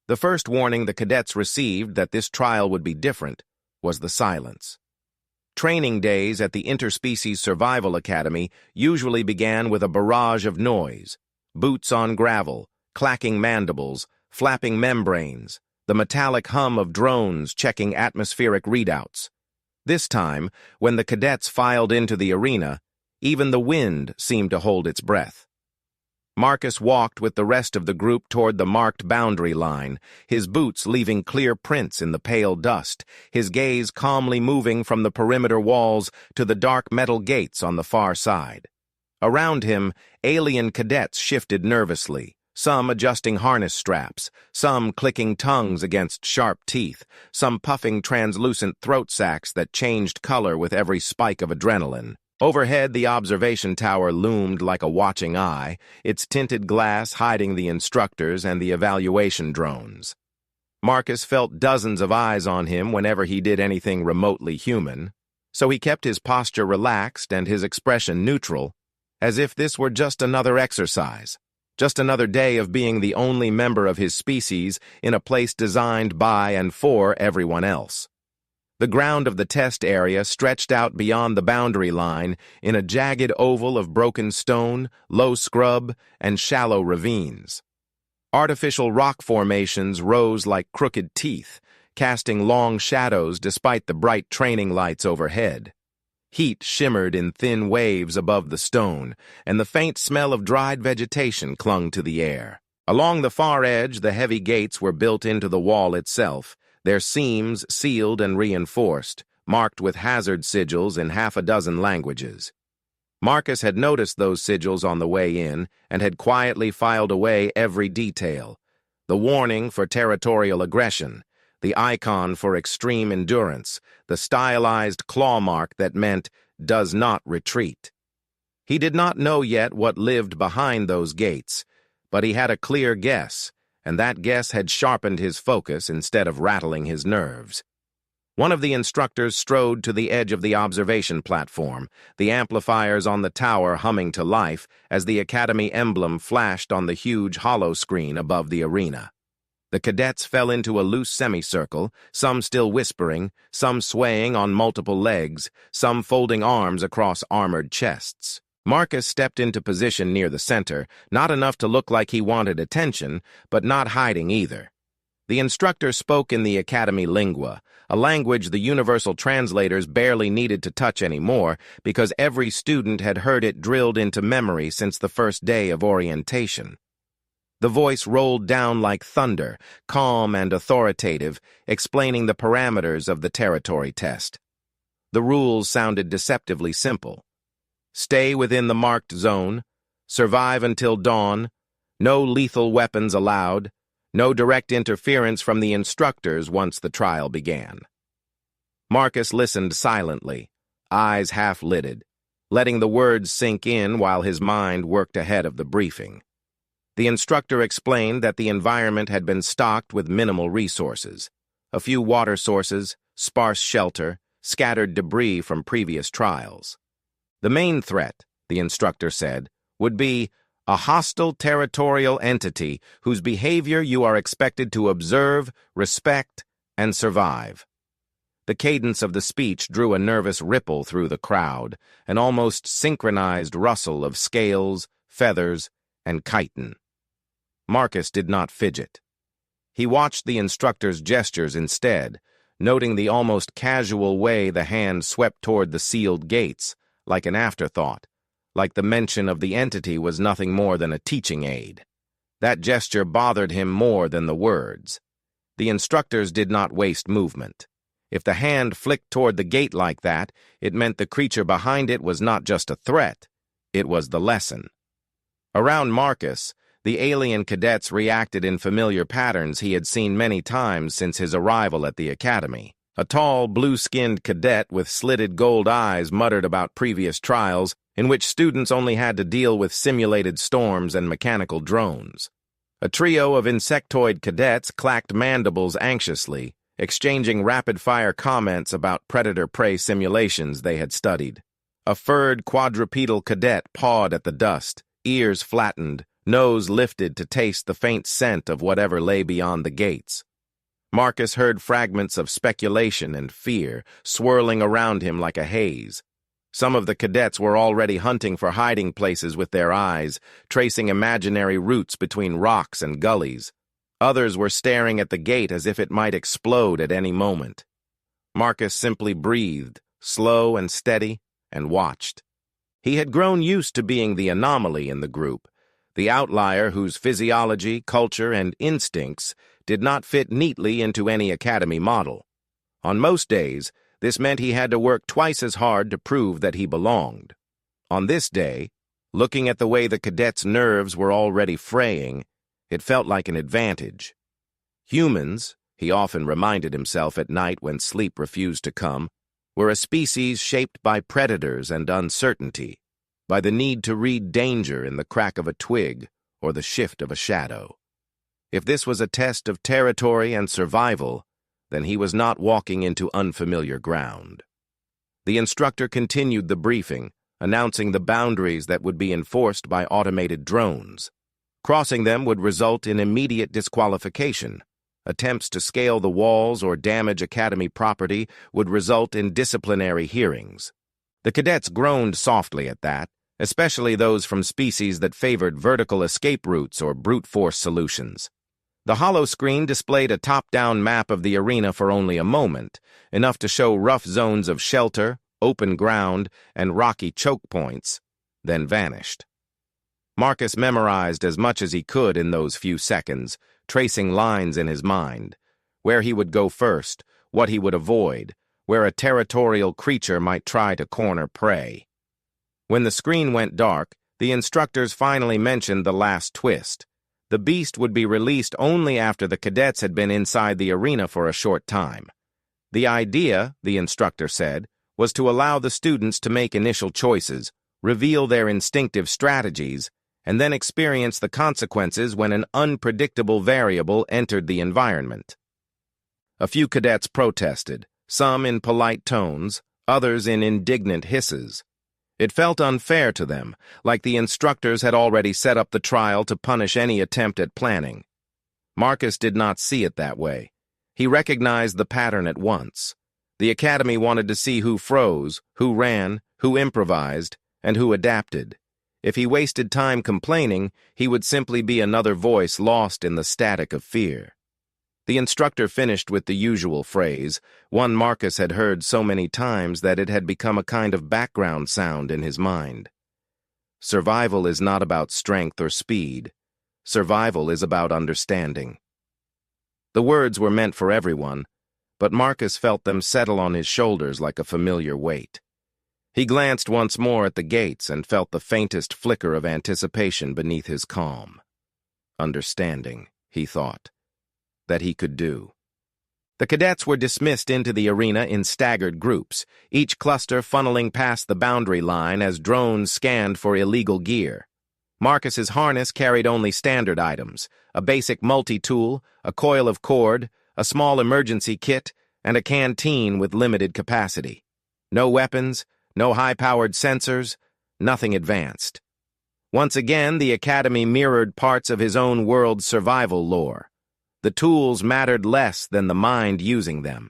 The first warning the cadets received that this trial would be different was the silence. Training days at the Interspecies Survival Academy usually began with a barrage of noise: boots on gravel, clacking mandibles, flapping membranes, the metallic hum of drones checking atmospheric readouts. This time, when the cadets filed into the arena, even the wind seemed to hold its breath. Marcus walked with the rest of the group toward the marked boundary line, his boots leaving clear prints in the pale dust, his gaze calmly moving from the perimeter walls to the dark metal gates on the far side. Around him, alien cadets shifted nervously, some adjusting harness straps, some clicking tongues against sharp teeth, some puffing translucent throat sacs that changed color with every spike of adrenaline. Overhead, the observation tower loomed like a watching eye, its tinted glass hiding the instructors and the evaluation drones. Marcus felt dozens of eyes on him whenever he did anything remotely human, so he kept his posture relaxed and his expression neutral, as if this were just another exercise, just another day of being the only member of his species in a place designed by and for everyone else. The ground of the test area stretched out beyond the boundary line in a jagged oval of broken stone, low scrub, and shallow ravines. Artificial rock formations rose like crooked teeth, casting long shadows despite the bright training lights overhead. Heat shimmered in thin waves above the stone, and the faint smell of dried vegetation clung to the air. Along the far edge, the heavy gates were built into the wall itself, their seams sealed and reinforced, marked with hazard sigils in half a dozen languages. Marcus had noticed those sigils on the way in and had quietly filed away every detail: the warning for territorial aggression, the icon for extreme endurance, the stylized claw mark that meant "does not retreat." He did not know yet what lived behind those gates, but he had a clear guess, and that guess had sharpened his focus instead of rattling his nerves. One of the instructors strode to the edge of the observation platform, the amplifiers on the tower humming to life as the Academy emblem flashed on the huge hollow screen above the arena. The cadets fell into a loose semicircle, some still whispering, some swaying on multiple legs, some folding arms across armored chests. Marcus stepped into position near the center, not enough to look like he wanted attention, but not hiding either. The instructor spoke in the Academy lingua, a language the universal translators barely needed to touch anymore because every student had heard it drilled into memory since the first day of orientation. The voice rolled down like thunder, calm and authoritative, explaining the parameters of the territory test. The rules sounded deceptively simple. Stay within the marked zone, survive until dawn, no lethal weapons allowed, no direct interference from the instructors once the trial began. Marcus listened silently, eyes half-lidded, letting the words sink in while his mind worked ahead of the briefing. The instructor explained that the environment had been stocked with minimal resources: a few water sources, sparse shelter, scattered debris from previous trials. The main threat, the instructor said, would be a hostile territorial entity whose behavior you are expected to observe, respect, and survive. The cadence of the speech drew a nervous ripple through the crowd, an almost synchronized rustle of scales, feathers, and chitin. Marcus did not fidget. He watched the instructor's gestures instead, noting the almost casual way the hand swept toward the sealed gates, like an afterthought, like the mention of the entity was nothing more than a teaching aid. That gesture bothered him more than the words. The instructors did not waste movement. If the hand flicked toward the gate like that, it meant the creature behind it was not just a threat, it was the lesson. Around Marcus, the alien cadets reacted in familiar patterns he had seen many times since his arrival at the academy. A tall, blue-skinned cadet with slitted gold eyes muttered about previous trials in which students only had to deal with simulated storms and mechanical drones. A trio of insectoid cadets clacked mandibles anxiously, exchanging rapid-fire comments about predator-prey simulations they had studied. A furred quadrupedal cadet pawed at the dust, ears flattened, nose lifted to taste the faint scent of whatever lay beyond the gates. Marcus heard fragments of speculation and fear swirling around him like a haze. Some of the cadets were already hunting for hiding places with their eyes, tracing imaginary routes between rocks and gullies. Others were staring at the gate as if it might explode at any moment. Marcus simply breathed, slow and steady, and watched. He had grown used to being the anomaly in the group, the outlier whose physiology, culture, and instincts did not fit neatly into any academy model. On most days, this meant he had to work twice as hard to prove that he belonged. On this day, looking at the way the cadets' nerves were already fraying, it felt like an advantage. Humans, he often reminded himself at night when sleep refused to come, were a species shaped by predators and uncertainty, by the need to read danger in the crack of a twig or the shift of a shadow. If this was a test of territory and survival, then he was not walking into unfamiliar ground. The instructor continued the briefing, announcing the boundaries that would be enforced by automated drones. Crossing them would result in immediate disqualification. Attempts to scale the walls or damage academy property would result in disciplinary hearings. The cadets groaned softly at that, especially those from species that favored vertical escape routes or brute force solutions. The hollow screen displayed a top-down map of the arena for only a moment, enough to show rough zones of shelter, open ground, and rocky choke points, then vanished. Marcus memorized as much as he could in those few seconds, tracing lines in his mind, where he would go first, what he would avoid, where a territorial creature might try to corner prey. When the screen went dark, the instructors finally mentioned the last twist. The beast would be released only after the cadets had been inside the arena for a short time. The idea, the instructor said, was to allow the students to make initial choices, reveal their instinctive strategies, and then experience the consequences when an unpredictable variable entered the environment. A few cadets protested, some in polite tones, others in indignant hisses. It felt unfair to them, like the instructors had already set up the trial to punish any attempt at planning. Marcus did not see it that way. He recognized the pattern at once. The academy wanted to see who froze, who ran, who improvised, and who adapted. If he wasted time complaining, he would simply be another voice lost in the static of fear. The instructor finished with the usual phrase, one Marcus had heard so many times that it had become a kind of background sound in his mind. Survival is not about strength or speed. Survival is about understanding. The words were meant for everyone, but Marcus felt them settle on his shoulders like a familiar weight. He glanced once more at the gates and felt the faintest flicker of anticipation beneath his calm. Understanding, he thought, that he could do. The cadets were dismissed into the arena in staggered groups, each cluster funneling past the boundary line as drones scanned for illegal gear. Marcus's harness carried only standard items, a basic multi-tool, a coil of cord, a small emergency kit, and a canteen with limited capacity. No weapons, no high-powered sensors, nothing advanced. Once again, the Academy mirrored parts of his own world's survival lore. The tools mattered less than the mind using them.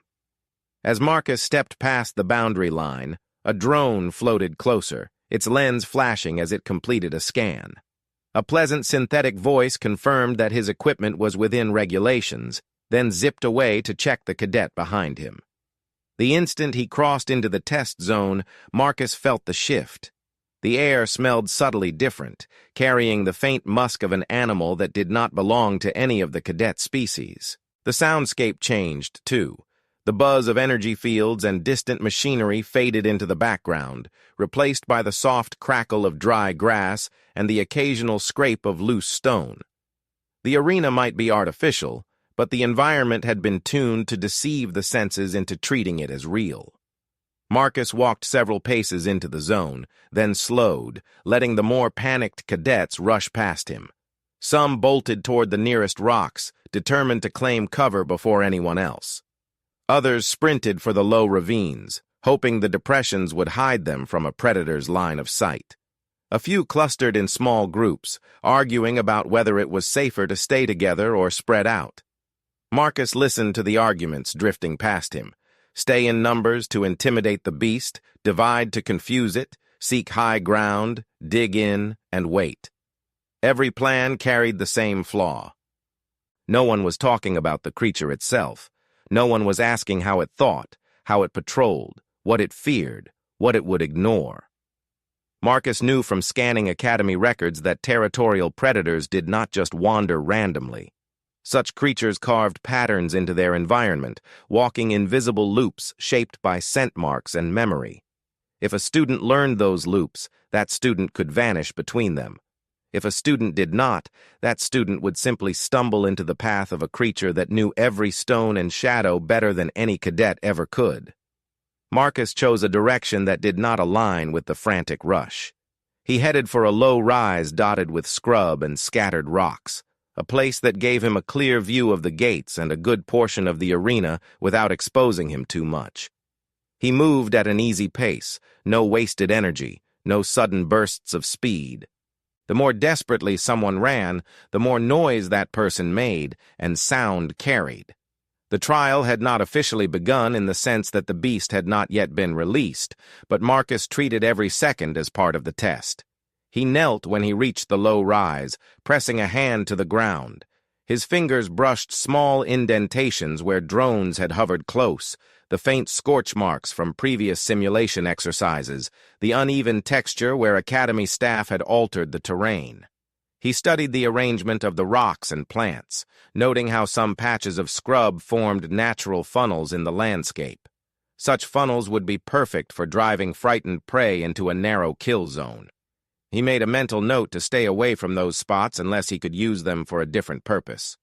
As Marcus stepped past the boundary line, a drone floated closer, its lens flashing as it completed a scan. A pleasant synthetic voice confirmed that his equipment was within regulations, then zipped away to check the cadet behind him. The instant he crossed into the test zone, Marcus felt the shift. The air smelled subtly different, carrying the faint musk of an animal that did not belong to any of the cadet species. The soundscape changed, too. The buzz of energy fields and distant machinery faded into the background, replaced by the soft crackle of dry grass and the occasional scrape of loose stone. The arena might be artificial, but the environment had been tuned to deceive the senses into treating it as real. Marcus walked several paces into the zone, then slowed, letting the more panicked cadets rush past him. Some bolted toward the nearest rocks, determined to claim cover before anyone else. Others sprinted for the low ravines, hoping the depressions would hide them from a predator's line of sight. A few clustered in small groups, arguing about whether it was safer to stay together or spread out. Marcus listened to the arguments drifting past him. Stay in numbers to intimidate the beast, divide to confuse it, seek high ground, dig in, and wait. Every plan carried the same flaw. No one was talking about the creature itself. No one was asking how it thought, how it patrolled, what it feared, what it would ignore. Marcus knew from scanning Academy records that territorial predators did not just wander randomly. Such creatures carved patterns into their environment, walking invisible loops shaped by scent marks and memory. If a student learned those loops, that student could vanish between them. If a student did not, that student would simply stumble into the path of a creature that knew every stone and shadow better than any cadet ever could. Marcus chose a direction that did not align with the frantic rush. He headed for a low rise dotted with scrub and scattered rocks, a place that gave him a clear view of the gates and a good portion of the arena without exposing him too much. He moved at an easy pace, no wasted energy, no sudden bursts of speed. The more desperately someone ran, the more noise that person made and sound carried. The trial had not officially begun in the sense that the beast had not yet been released, but Marcus treated every second as part of the test. He knelt when he reached the low rise, pressing a hand to the ground. His fingers brushed small indentations where drones had hovered close, the faint scorch marks from previous simulation exercises, the uneven texture where Academy staff had altered the terrain. He studied the arrangement of the rocks and plants, noting how some patches of scrub formed natural funnels in the landscape. Such funnels would be perfect for driving frightened prey into a narrow kill zone. He made a mental note to stay away from those spots unless he could use them for a different purpose.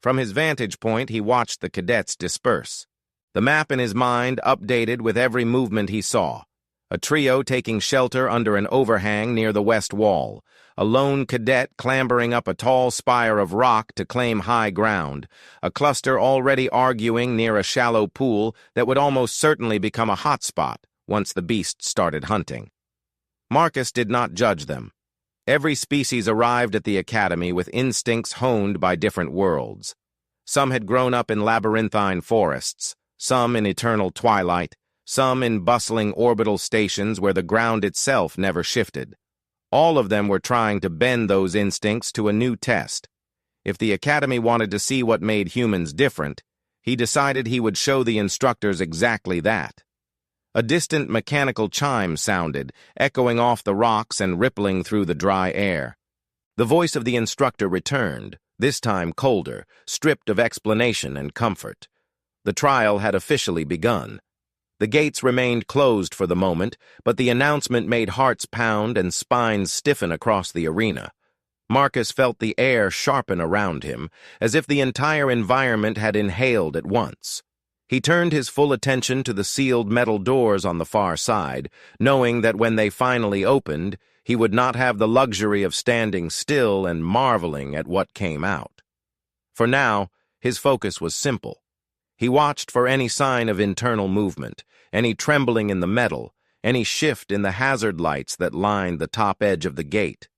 From his vantage point, he watched the cadets disperse. The map in his mind updated with every movement he saw. A trio taking shelter under an overhang near the west wall, a lone cadet clambering up a tall spire of rock to claim high ground, a cluster already arguing near a shallow pool that would almost certainly become a hot spot once the beast started hunting. Marcus did not judge them. Every species arrived at the Academy with instincts honed by different worlds. Some had grown up in labyrinthine forests, some in eternal twilight, some in bustling orbital stations where the ground itself never shifted. All of them were trying to bend those instincts to a new test. If the Academy wanted to see what made humans different, he decided he would show the instructors exactly that. A distant mechanical chime sounded, echoing off the rocks and rippling through the dry air. The voice of the instructor returned, this time colder, stripped of explanation and comfort. The trial had officially begun. The gates remained closed for the moment, but the announcement made hearts pound and spines stiffen across the arena. Marcus felt the air sharpen around him, as if the entire environment had inhaled at once. He turned his full attention to the sealed metal doors on the far side, knowing that when they finally opened, he would not have the luxury of standing still and marveling at what came out. For now, his focus was simple. He watched for any sign of internal movement, any trembling in the metal, any shift in the hazard lights that lined the top edge of the gate.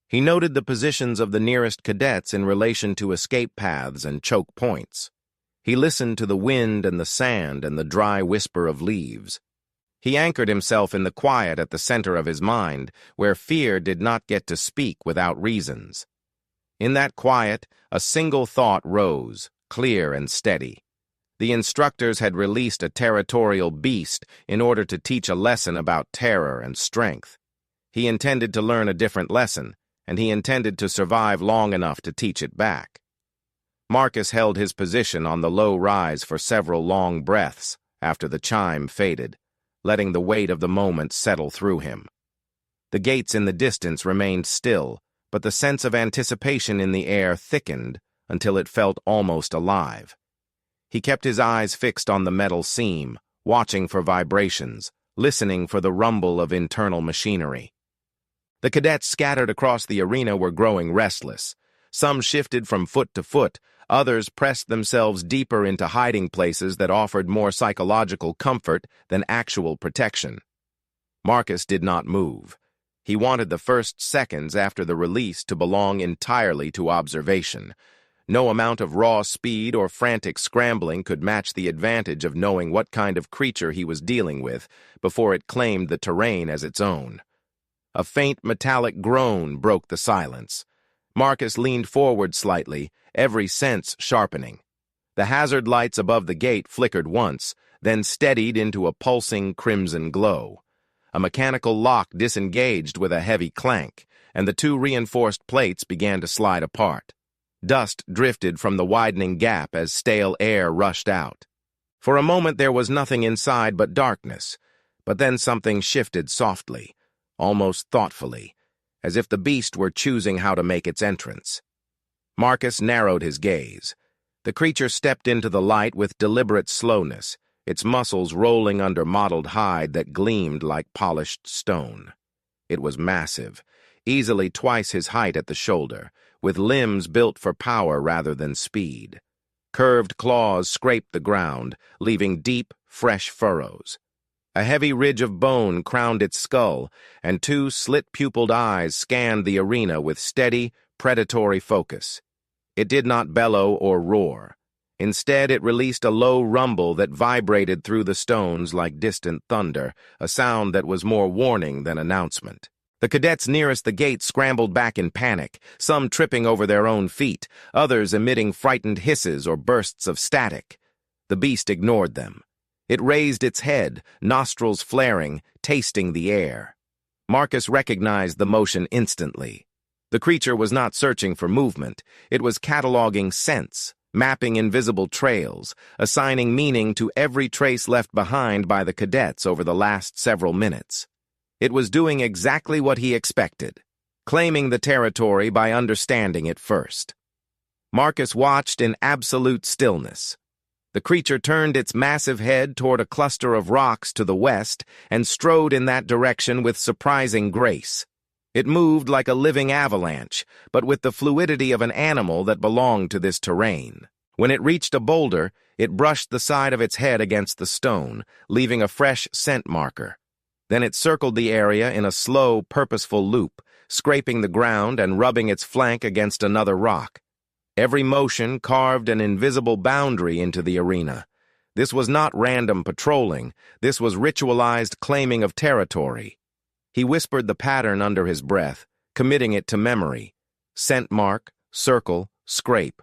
He noted the positions of the nearest cadets in relation to escape paths and choke points. He listened to the wind and the sand and the dry whisper of leaves. He anchored himself in the quiet at the center of his mind, where fear did not get to speak without reasons. In that quiet, a single thought rose, clear and steady. The instructors had released a territorial beast in order to teach a lesson about terror and strength. He intended to learn a different lesson, and he intended to survive long enough to teach it back. Marcus held his position on the low rise for several long breaths after the chime faded, letting the weight of the moment settle through him. The gates in the distance remained still, but the sense of anticipation in the air thickened until it felt almost alive. He kept his eyes fixed on the metal seam, watching for vibrations, listening for the rumble of internal machinery. The cadets scattered across the arena were growing restless. Some shifted from foot to foot, others pressed themselves deeper into hiding places that offered more psychological comfort than actual protection. Marcus did not move. He wanted the first seconds after the release to belong entirely to observation. No amount of raw speed or frantic scrambling could match the advantage of knowing what kind of creature he was dealing with before it claimed the terrain as its own. A faint metallic groan broke the silence. Marcus leaned forward slightly, every sense sharpening. The hazard lights above the gate flickered once, then steadied into a pulsing crimson glow. A mechanical lock disengaged with a heavy clank, and the two reinforced plates began to slide apart. Dust drifted from the widening gap as stale air rushed out. For a moment there was nothing inside but darkness, but then something shifted softly, almost thoughtfully, as if the beast were choosing how to make its entrance. Marcus narrowed his gaze. The creature stepped into the light with deliberate slowness, its muscles rolling under mottled hide that gleamed like polished stone. It was massive, easily twice his height at the shoulder, with limbs built for power rather than speed. Curved claws scraped the ground, leaving deep, fresh furrows. A heavy ridge of bone crowned its skull, and two slit-pupiled eyes scanned the arena with steady, predatory focus. It did not bellow or roar. Instead, it released a low rumble that vibrated through the stones like distant thunder, a sound that was more warning than announcement. The cadets nearest the gate scrambled back in panic, some tripping over their own feet, others emitting frightened hisses or bursts of static. The beast ignored them. It raised its head, nostrils flaring, tasting the air. Marcus recognized the motion instantly. The creature was not searching for movement. It was cataloging scents, mapping invisible trails, assigning meaning to every trace left behind by the cadets over the last several minutes. It was doing exactly what he expected, claiming the territory by understanding it first. Marcus watched in absolute stillness. The creature turned its massive head toward a cluster of rocks to the west and strode in that direction with surprising grace. It moved like a living avalanche, but with the fluidity of an animal that belonged to this terrain. When it reached a boulder, it brushed the side of its head against the stone, leaving a fresh scent marker. Then it circled the area in a slow, purposeful loop, scraping the ground and rubbing its flank against another rock. Every motion carved an invisible boundary into the arena. This was not random patrolling. This was ritualized claiming of territory. He whispered the pattern under his breath, committing it to memory. Scent mark, circle, scrape.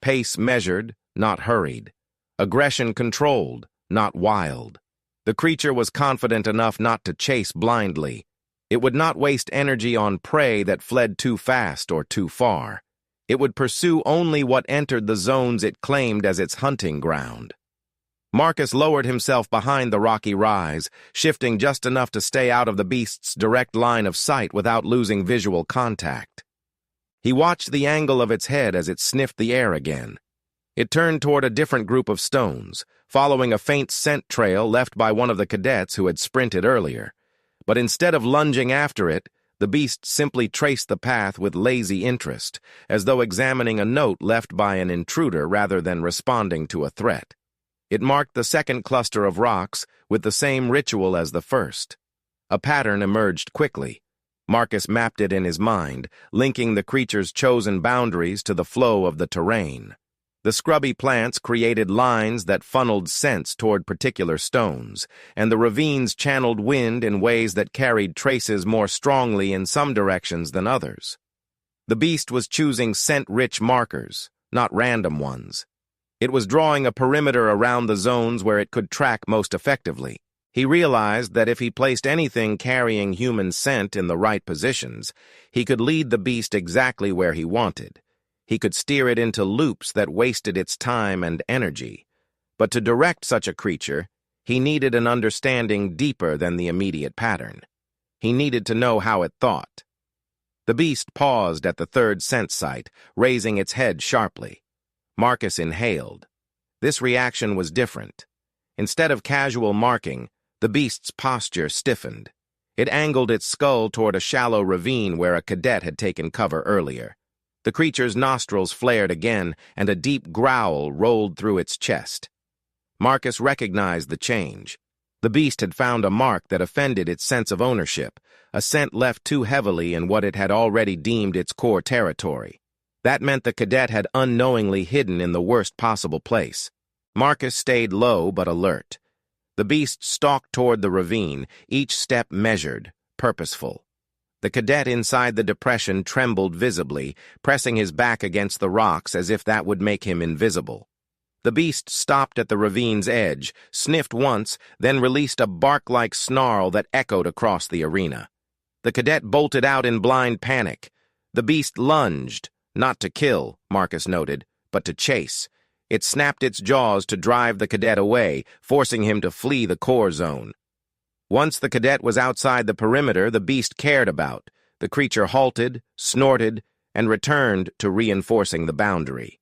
Pace measured, not hurried. Aggression controlled, not wild. The creature was confident enough not to chase blindly. It would not waste energy on prey that fled too fast or too far. It would pursue only what entered the zones it claimed as its hunting ground. Marcus lowered himself behind the rocky rise, shifting just enough to stay out of the beast's direct line of sight without losing visual contact. He watched the angle of its head as it sniffed the air again. It turned toward a different group of stones, following a faint scent trail left by one of the cadets who had sprinted earlier. But instead of lunging after it, the beast simply traced the path with lazy interest, as though examining a note left by an intruder rather than responding to a threat. It marked the second cluster of rocks with the same ritual as the first. A pattern emerged quickly. Marcus mapped it in his mind, linking the creature's chosen boundaries to the flow of the terrain. The scrubby plants created lines that funneled scents toward particular stones, and the ravines channeled wind in ways that carried traces more strongly in some directions than others. The beast was choosing scent-rich markers, not random ones. It was drawing a perimeter around the zones where it could track most effectively. He realized that if he placed anything carrying human scent in the right positions, he could lead the beast exactly where he wanted. He could steer it into loops that wasted its time and energy. But to direct such a creature, he needed an understanding deeper than the immediate pattern. He needed to know how it thought. The beast paused at the third scent site, raising its head sharply. Marcus inhaled. This reaction was different. Instead of casual marking, the beast's posture stiffened. It angled its skull toward a shallow ravine where a cadet had taken cover earlier. The creature's nostrils flared again, and a deep growl rolled through its chest. Marcus recognized the change. The beast had found a mark that offended its sense of ownership, a scent left too heavily in what it had already deemed its core territory. That meant the cadet had unknowingly hidden in the worst possible place. Marcus stayed low but alert. The beast stalked toward the ravine, each step measured, purposeful. The cadet inside the depression trembled visibly, pressing his back against the rocks as if that would make him invisible. The beast stopped at the ravine's edge, sniffed once, then released a bark-like snarl that echoed across the arena. The cadet bolted out in blind panic. The beast lunged, not to kill, Marcus noted, but to chase. It snapped its jaws to drive the cadet away, forcing him to flee the core zone. Once the cadet was outside the perimeter the beast cared about, the creature halted, snorted, and returned to reinforcing the boundary.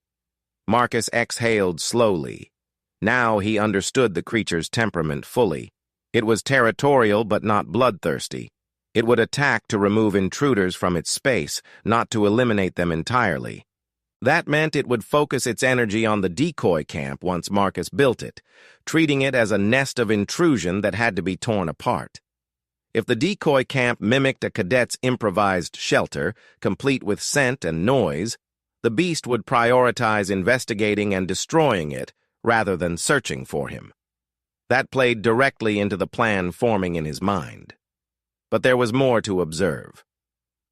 Marcus exhaled slowly. Now he understood the creature's temperament fully. It was territorial but not bloodthirsty. It would attack to remove intruders from its space, not to eliminate them entirely. That meant it would focus its energy on the decoy camp once Marcus built it, treating it as a nest of intrusion that had to be torn apart. If the decoy camp mimicked a cadet's improvised shelter, complete with scent and noise, the beast would prioritize investigating and destroying it rather than searching for him. That played directly into the plan forming in his mind. But there was more to observe.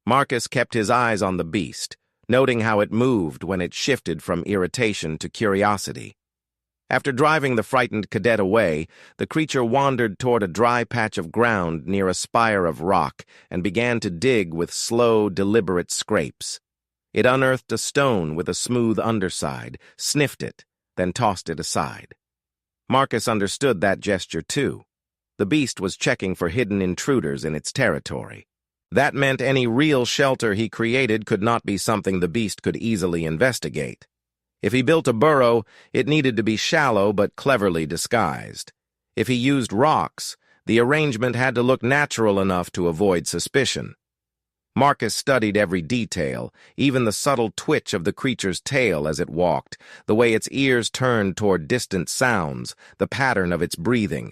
Marcus kept his eyes on the beast, noting how it moved when it shifted from irritation to curiosity. After driving the frightened cadet away, the creature wandered toward a dry patch of ground near a spire of rock and began to dig with slow, deliberate scrapes. It unearthed a stone with a smooth underside, sniffed it, then tossed it aside. Marcus understood that gesture too. The beast was checking for hidden intruders in its territory. That meant any real shelter he created could not be something the beast could easily investigate. If he built a burrow, it needed to be shallow but cleverly disguised. If he used rocks, the arrangement had to look natural enough to avoid suspicion. Marcus studied every detail, even the subtle twitch of the creature's tail as it walked, the way its ears turned toward distant sounds, the pattern of its breathing.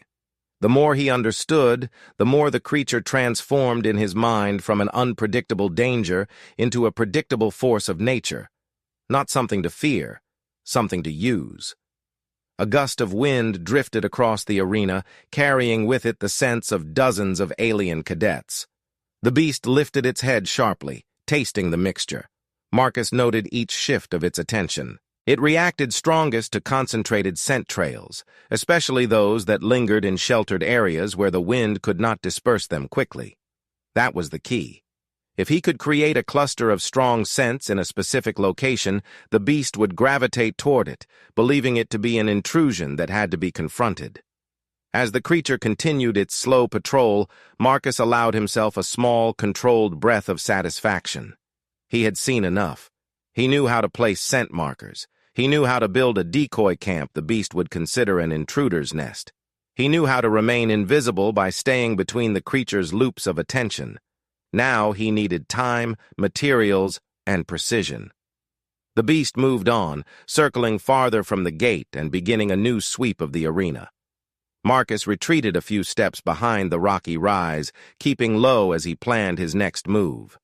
The more he understood, the more the creature transformed in his mind from an unpredictable danger into a predictable force of nature. Not something to fear, something to use. A gust of wind drifted across the arena, carrying with it the sense of dozens of alien cadets. The beast lifted its head sharply, tasting the mixture. Marcus noted each shift of its attention. It reacted strongest to concentrated scent trails, especially those that lingered in sheltered areas where the wind could not disperse them quickly. That was the key. If he could create a cluster of strong scents in a specific location, the beast would gravitate toward it, believing it to be an intrusion that had to be confronted. As the creature continued its slow patrol, Marcus allowed himself a small, controlled breath of satisfaction. He had seen enough. He knew how to place scent markers. He knew how to build a decoy camp the beast would consider an intruder's nest. He knew how to remain invisible by staying between the creature's loops of attention. Now he needed time, materials, and precision. The beast moved on, circling farther from the gate and beginning a new sweep of the arena. Marcus retreated a few steps behind the rocky rise, keeping low as he planned his next move.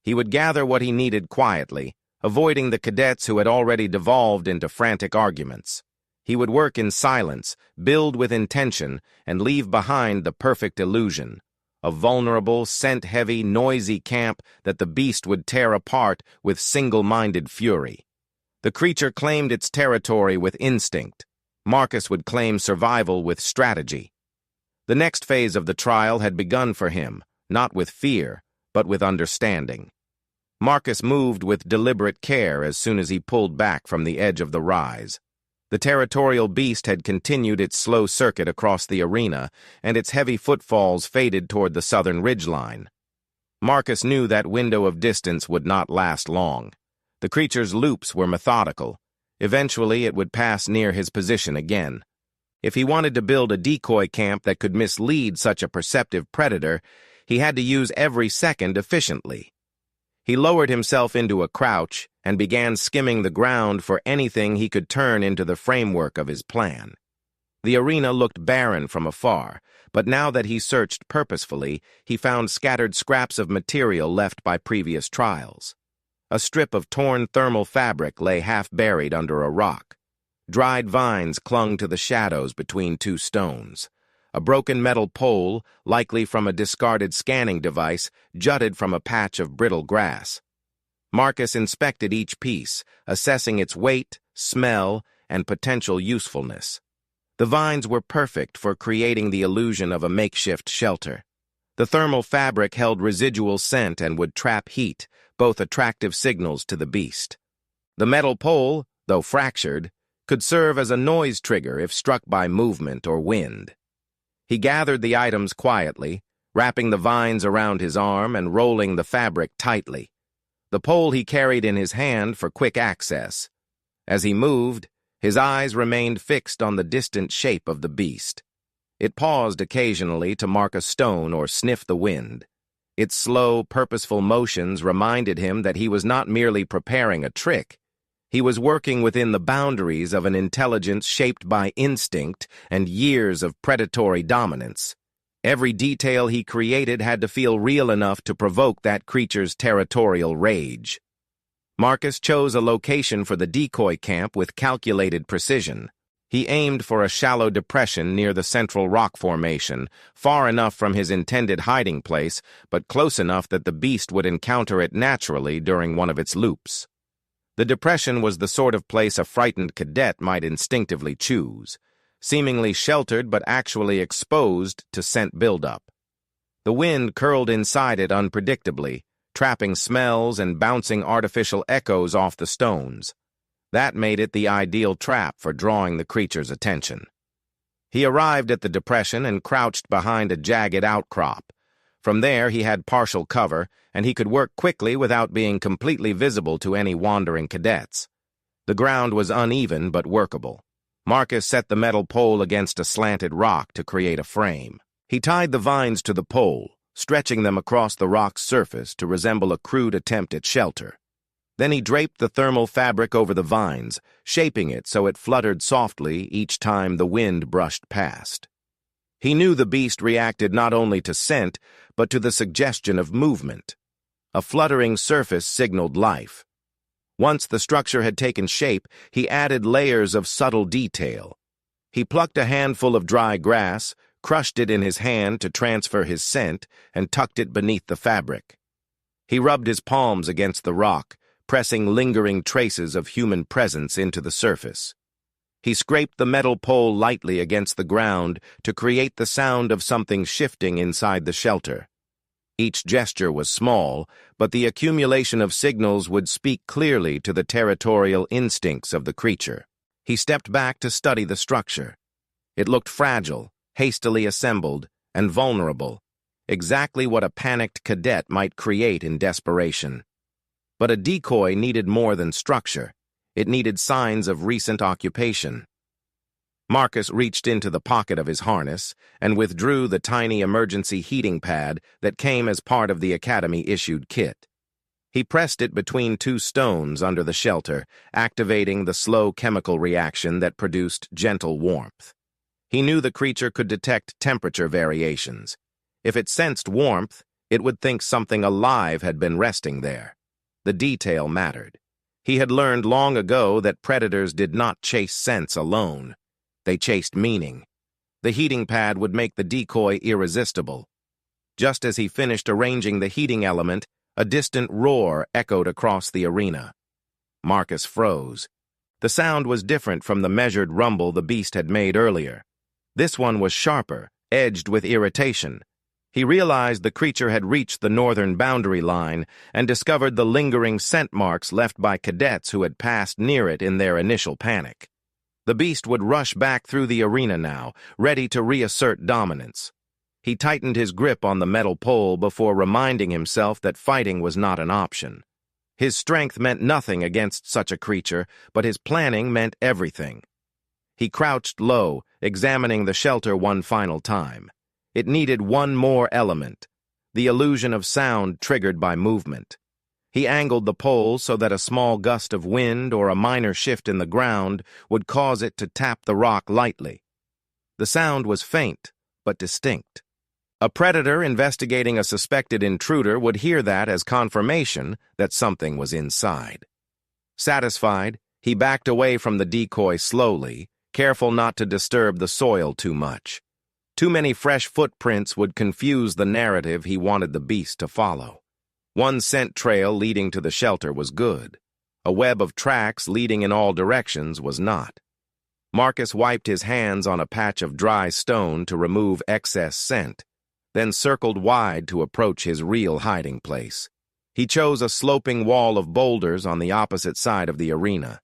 He would gather what he needed quietly, avoiding the cadets who had already devolved into frantic arguments. He would work in silence, build with intention, and leave behind the perfect illusion, a vulnerable, scent-heavy, noisy camp that the beast would tear apart with single-minded fury. The creature claimed its territory with instinct. Marcus would claim survival with strategy. The next phase of the trial had begun for him, not with fear, but with understanding. Marcus moved with deliberate care as soon as he pulled back from the edge of the rise. The territorial beast had continued its slow circuit across the arena, and its heavy footfalls faded toward the southern ridgeline. Marcus knew that window of distance would not last long. The creature's loops were methodical. Eventually, it would pass near his position again. If he wanted to build a decoy camp that could mislead such a perceptive predator, he had to use every second efficiently. He lowered himself into a crouch and began skimming the ground for anything he could turn into the framework of his plan. The arena looked barren from afar, but now that he searched purposefully, he found scattered scraps of material left by previous trials. A strip of torn thermal fabric lay half-buried under a rock. Dried vines clung to the shadows between two stones. A broken metal pole, likely from a discarded scanning device, jutted from a patch of brittle grass. Marcus inspected each piece, assessing its weight, smell, and potential usefulness. The vines were perfect for creating the illusion of a makeshift shelter. The thermal fabric held residual scent and would trap heat, both attractive signals to the beast. The metal pole, though fractured, could serve as a noise trigger if struck by movement or wind. He gathered the items quietly, wrapping the vines around his arm and rolling the fabric tightly. The pole he carried in his hand for quick access. As he moved, his eyes remained fixed on the distant shape of the beast. It paused occasionally to mark a stone or sniff the wind. Its slow, purposeful motions reminded him that he was not merely preparing a trick. He was working within the boundaries of an intelligence shaped by instinct and years of predatory dominance. Every detail he created had to feel real enough to provoke that creature's territorial rage. Marcus chose a location for the decoy camp with calculated precision. He aimed for a shallow depression near the central rock formation, far enough from his intended hiding place, but close enough that the beast would encounter it naturally during one of its loops. The depression was the sort of place a frightened cadet might instinctively choose, seemingly sheltered but actually exposed to scent buildup. The wind curled inside it unpredictably, trapping smells and bouncing artificial echoes off the stones. That made it the ideal trap for drawing the creature's attention. He arrived at the depression and crouched behind a jagged outcrop. From there he had partial cover, and he could work quickly without being completely visible to any wandering cadets. The ground was uneven but workable. Marcus set the metal pole against a slanted rock to create a frame. He tied the vines to the pole, stretching them across the rock's surface to resemble a crude attempt at shelter. Then he draped the thermal fabric over the vines, shaping it so it fluttered softly each time the wind brushed past. He knew the beast reacted not only to scent, but to the suggestion of movement. A fluttering surface signaled life. Once the structure had taken shape, he added layers of subtle detail. He plucked a handful of dry grass, crushed it in his hand to transfer his scent, and tucked it beneath the fabric. He rubbed his palms against the rock, pressing lingering traces of human presence into the surface. He scraped the metal pole lightly against the ground to create the sound of something shifting inside the shelter. Each gesture was small, but the accumulation of signals would speak clearly to the territorial instincts of the creature. He stepped back to study the structure. It looked fragile, hastily assembled, and vulnerable, exactly what a panicked cadet might create in desperation. But a decoy needed more than structure. It needed signs of recent occupation. Marcus reached into the pocket of his harness and withdrew the tiny emergency heating pad that came as part of the Academy-issued kit. He pressed it between two stones under the shelter, activating the slow chemical reaction that produced gentle warmth. He knew the creature could detect temperature variations. If it sensed warmth, it would think something alive had been resting there. The detail mattered. He had learned long ago that predators did not chase scents alone. They chased meaning. The heating pad would make the decoy irresistible. Just as he finished arranging the heating element, a distant roar echoed across the arena. Marcus froze. The sound was different from the measured rumble the beast had made earlier. This one was sharper, edged with irritation. He realized the creature had reached the northern boundary line and discovered the lingering scent marks left by cadets who had passed near it in their initial panic. The beast would rush back through the arena now, ready to reassert dominance. He tightened his grip on the metal pole before reminding himself that fighting was not an option. His strength meant nothing against such a creature, but his planning meant everything. He crouched low, examining the shelter one final time. It needed one more element, the illusion of sound triggered by movement. He angled the pole so that a small gust of wind or a minor shift in the ground would cause it to tap the rock lightly. The sound was faint, but distinct. A predator investigating a suspected intruder would hear that as confirmation that something was inside. Satisfied, he backed away from the decoy slowly, careful not to disturb the soil too much. Too many fresh footprints would confuse the narrative he wanted the beast to follow. One scent trail leading to the shelter was good. A web of tracks leading in all directions was not. Marcus wiped his hands on a patch of dry stone to remove excess scent, then circled wide to approach his real hiding place. He chose a sloping wall of boulders on the opposite side of the arena.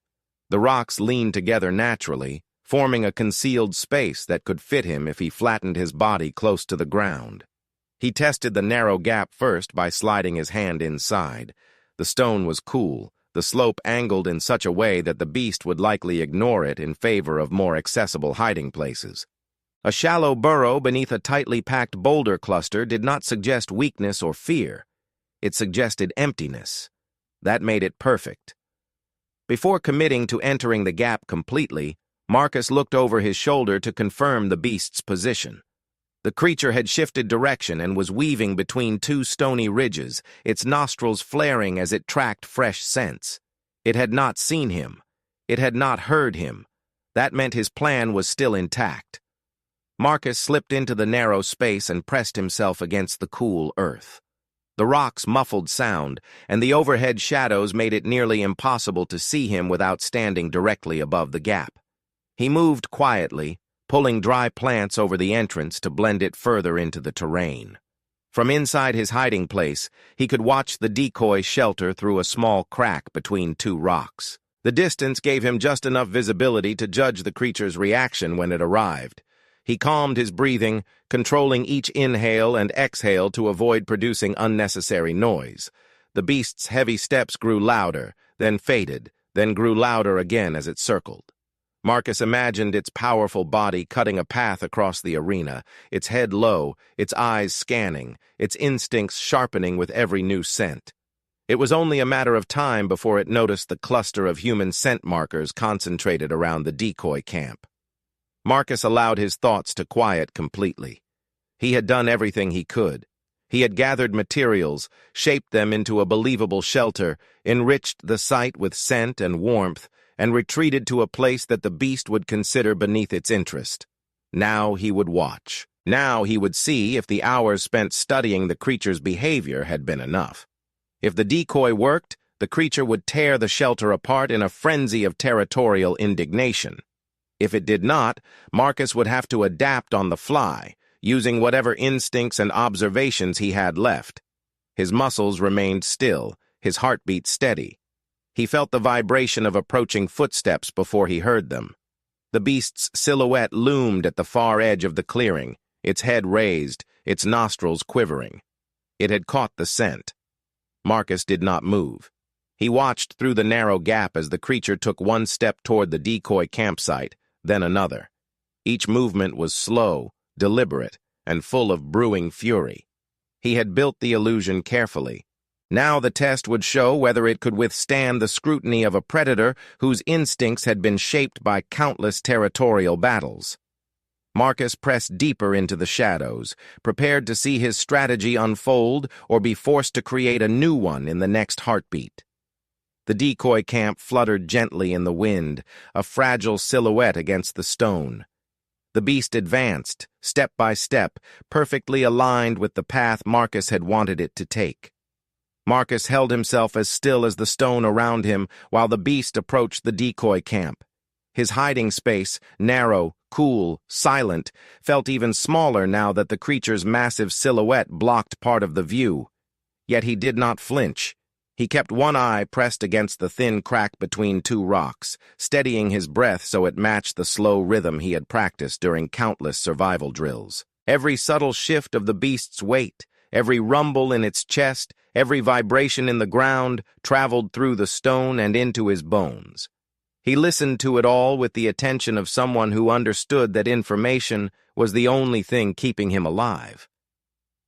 The rocks leaned together naturally, forming a concealed space that could fit him if he flattened his body close to the ground. He tested the narrow gap first by sliding his hand inside. The stone was cool, the slope angled in such a way that the beast would likely ignore it in favor of more accessible hiding places. A shallow burrow beneath a tightly packed boulder cluster did not suggest weakness or fear. It suggested emptiness. That made it perfect. Before committing to entering the gap completely, Marcus looked over his shoulder to confirm the beast's position. The creature had shifted direction and was weaving between two stony ridges, its nostrils flaring as it tracked fresh scents. It had not seen him. It had not heard him. That meant his plan was still intact. Marcus slipped into the narrow space and pressed himself against the cool earth. The rocks muffled sound, and the overhead shadows made it nearly impossible to see him without standing directly above the gap. He moved quietly, pulling dry plants over the entrance to blend it further into the terrain. From inside his hiding place, he could watch the decoy shelter through a small crack between two rocks. The distance gave him just enough visibility to judge the creature's reaction when it arrived. He calmed his breathing, controlling each inhale and exhale to avoid producing unnecessary noise. The beast's heavy steps grew louder, then faded, then grew louder again as it circled. Marcus imagined its powerful body cutting a path across the arena, its head low, its eyes scanning, its instincts sharpening with every new scent. It was only a matter of time before it noticed the cluster of human scent markers concentrated around the decoy camp. Marcus allowed his thoughts to quiet completely. He had done everything he could. He had gathered materials, shaped them into a believable shelter, enriched the site with scent and warmth, and retreated to a place that the beast would consider beneath its interest. Now he would watch. Now he would see if the hours spent studying the creature's behavior had been enough. If the decoy worked, the creature would tear the shelter apart in a frenzy of territorial indignation. If it did not, Marcus would have to adapt on the fly, using whatever instincts and observations he had left. His muscles remained still, his heartbeat steady. He felt the vibration of approaching footsteps before he heard them. The beast's silhouette loomed at the far edge of the clearing, its head raised, its nostrils quivering. It had caught the scent. Marcus did not move. He watched through the narrow gap as the creature took one step toward the decoy campsite, then another. Each movement was slow, deliberate, and full of brewing fury. He had built the illusion carefully. Now the test would show whether it could withstand the scrutiny of a predator whose instincts had been shaped by countless territorial battles. Marcus pressed deeper into the shadows, prepared to see his strategy unfold or be forced to create a new one in the next heartbeat. The decoy camp fluttered gently in the wind, a fragile silhouette against the stone. The beast advanced, step by step, perfectly aligned with the path Marcus had wanted it to take. Marcus held himself as still as the stone around him while the beast approached the decoy camp. His hiding space, narrow, cool, silent, felt even smaller now that the creature's massive silhouette blocked part of the view. Yet he did not flinch. He kept one eye pressed against the thin crack between two rocks, steadying his breath so it matched the slow rhythm he had practiced during countless survival drills. Every subtle shift of the beast's weight, every rumble in its chest, every vibration in the ground traveled through the stone and into his bones. He listened to it all with the attention of someone who understood that information was the only thing keeping him alive.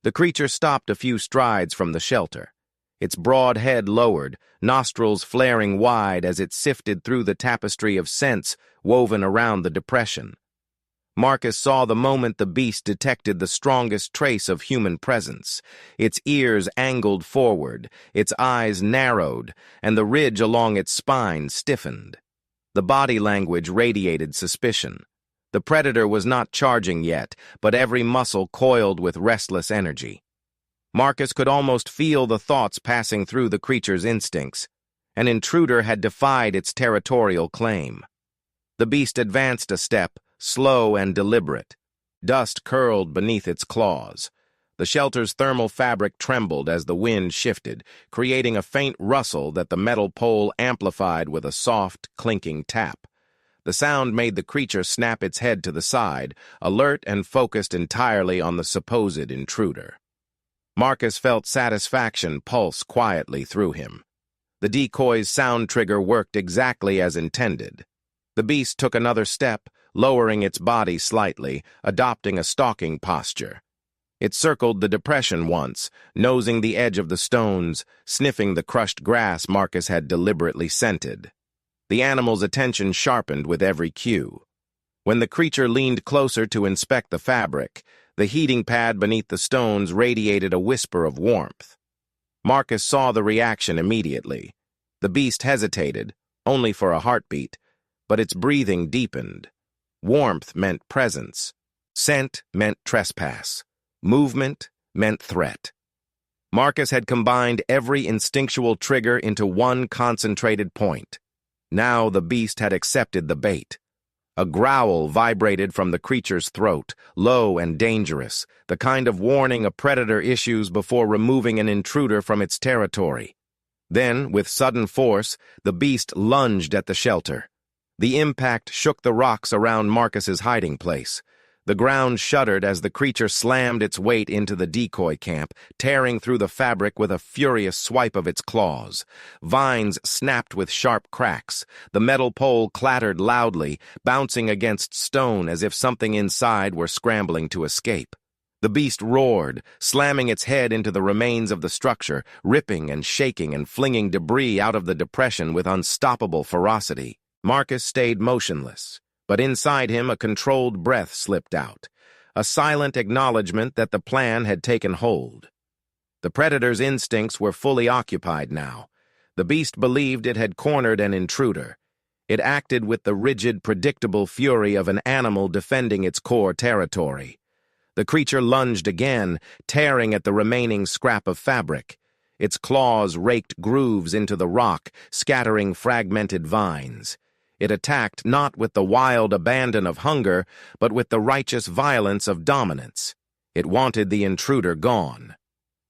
The creature stopped a few strides from the shelter. Its broad head lowered, nostrils flaring wide as it sifted through the tapestry of scents woven around the depression. Marcus saw the moment the beast detected the strongest trace of human presence. Its ears angled forward, its eyes narrowed, and the ridge along its spine stiffened. The body language radiated suspicion. The predator was not charging yet, but every muscle coiled with restless energy. Marcus could almost feel the thoughts passing through the creature's instincts. An intruder had defied its territorial claim. The beast advanced a step, slow and deliberate. Dust curled beneath its claws. The shelter's thermal fabric trembled as the wind shifted, creating a faint rustle that the metal pole amplified with a soft, clinking tap. The sound made the creature snap its head to the side, alert and focused entirely on the supposed intruder. Marcus felt satisfaction pulse quietly through him. The decoy's sound trigger worked exactly as intended. The beast took another step, lowering its body slightly, adopting a stalking posture. It circled the depression once, nosing the edge of the stones, sniffing the crushed grass Marcus had deliberately scented. The animal's attention sharpened with every cue. When the creature leaned closer to inspect the fabric, the heating pad beneath the stones radiated a whisper of warmth. Marcus saw the reaction immediately. The beast hesitated, only for a heartbeat, but its breathing deepened. Warmth meant presence. Scent meant trespass. Movement meant threat. Marcus had combined every instinctual trigger into one concentrated point. Now the beast had accepted the bait. A growl vibrated from the creature's throat, low and dangerous, the kind of warning a predator issues before removing an intruder from its territory. Then, with sudden force, the beast lunged at the shelter. The impact shook the rocks around Marcus's hiding place. The ground shuddered as the creature slammed its weight into the decoy camp, tearing through the fabric with a furious swipe of its claws. Vines snapped with sharp cracks. The metal pole clattered loudly, bouncing against stone as if something inside were scrambling to escape. The beast roared, slamming its head into the remains of the structure, ripping and shaking and flinging debris out of the depression with unstoppable ferocity. Marcus stayed motionless. But inside him a controlled breath slipped out, a silent acknowledgement that the plan had taken hold. The predator's instincts were fully occupied now. The beast believed it had cornered an intruder. It acted with the rigid, predictable fury of an animal defending its core territory. The creature lunged again, tearing at the remaining scrap of fabric. Its claws raked grooves into the rock, scattering fragmented vines. It attacked not with the wild abandon of hunger, but with the righteous violence of dominance. It wanted the intruder gone.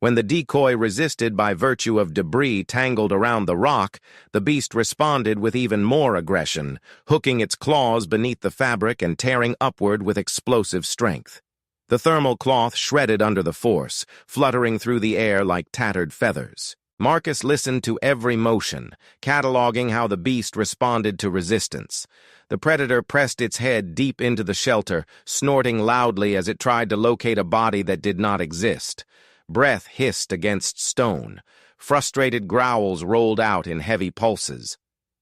When the decoy resisted by virtue of debris tangled around the rock, the beast responded with even more aggression, hooking its claws beneath the fabric and tearing upward with explosive strength. The thermal cloth shredded under the force, fluttering through the air like tattered feathers. Marcus listened to every motion, cataloging how the beast responded to resistance. The predator pressed its head deep into the shelter, snorting loudly as it tried to locate a body that did not exist. Breath hissed against stone. Frustrated growls rolled out in heavy pulses.